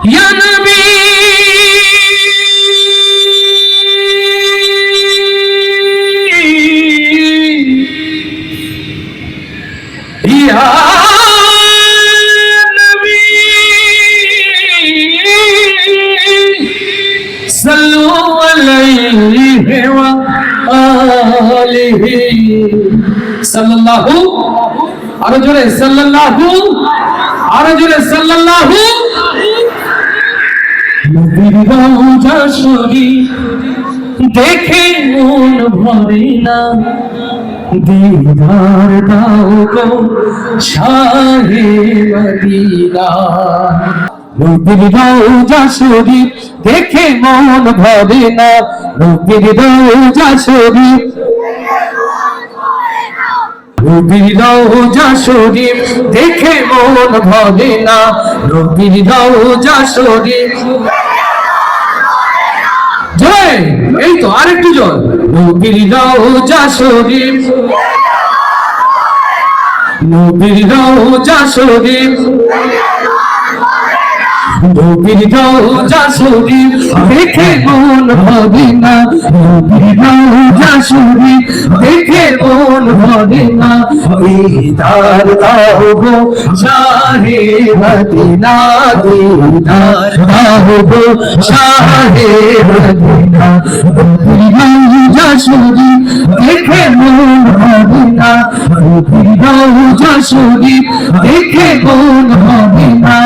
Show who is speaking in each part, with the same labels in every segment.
Speaker 1: ইয়া নবী ইয়া নবী সাল্লু আলাইহি ওয়া আলিহি সাল্লাল্লাহু আরো জোরে সাল্লাল্লাহু আরো জোরে সাল্লাল্লাহু নবীর রওজা শরীফ দেখে মন ভরে না দিদার দাও গো শাহে মদিনা নবীর রওজা শরীফ দেখে মন ভরে না নবীর রওজা শরীফ নবীর রওজা শরীফ দেখে মন ভরে না নবীর রওজা শরীফ জয় এই তো আরেকটু জয় নবীর রওজা শরীফ নবীর রওজা শরীফ নবীর রওজা শরীফ দেখে মন ভরে না নবীর রওজা শরীফ দেখে মন ভরে না দিদার দাও গো শাহে মদিনা দিদার দাও গো শাহে মদিনা নবীর রওজা শরীফ দেখে মন ভরে না নবীর রওজা শরীফ দেখে মন ভরে না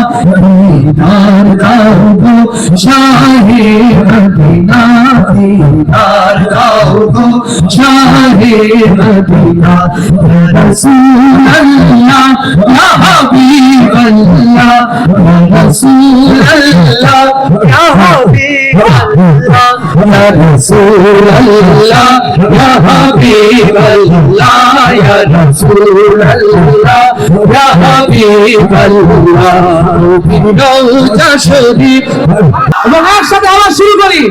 Speaker 1: দিদার দাও গো শাহে মদিনা দিদার দাও গো শাহে মদিনা ইয়া রাসূলুল্লাহ ইয়া হাবিবাল্লাহ ইয়া রাসূলুল্লাহ ইয়া হাবিবাল্লাহ ইয়া রাসূলুল্লাহ ইয়া হাবিবাল্লাহ ইয়া রাসূলুল্লাহ ইয়া হাবিবাল্লাহ রওজা শরীফ আমরা একসাথে আবার শুরু করি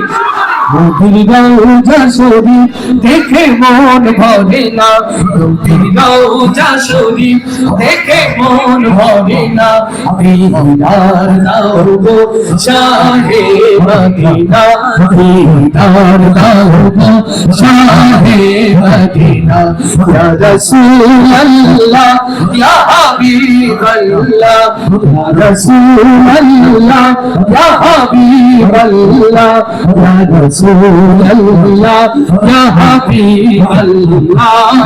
Speaker 1: নবীর রওজা শরীফ দেখে মন ভরে না নবীর রওজা শরীফ দেখে মন ভরে না দিদার দাও গো শাহে মদিনা দিদার দাও গো শাহে মদিনা ইয়া রাসূলুল্লাহ ইয়া হাবিবাল্লাহ ইয়া রাসূলুল্লাহ ইয়া হাবিবাল্লাহ ইয়া রাসূলুল্লাহ ইয়া হাবিবাল্লাহ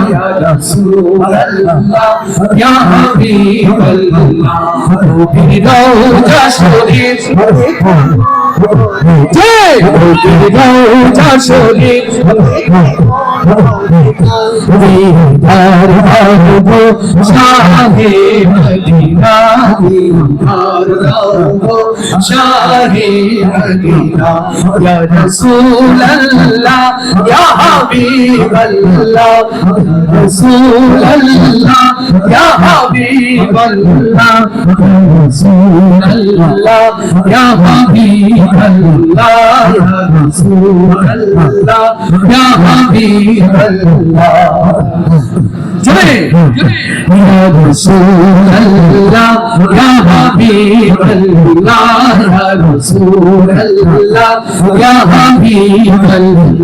Speaker 1: ইয়া রাসূলুল্লাহ ইয়া হাবিবাল্লাহ নবীর রওজা শরীফ জয় নবীর রওজা শরীফ দিদার দাও গো শাহে মদিনা দিদার দাও গো শাহে মদিনা ইয়া রাসূলুল্লাহ ইয়া হাবিবাল্লাহ ইয়া রাসূলুল্লাহ ইয়া হাবিবাল্লাহ ইয়া রাসূলুল্লাহ ইয়া হাবিবাল্লাহ ইয়া রাসূলুল্লাহ ইয়া হাবিবাল্লাহ জয় ইয়া রাসূলুল্লাহ ইয়া হাবিবাল্লাহ ইয়া রাসূলুল্লাহ ইয়া হাবিবাল্লাহ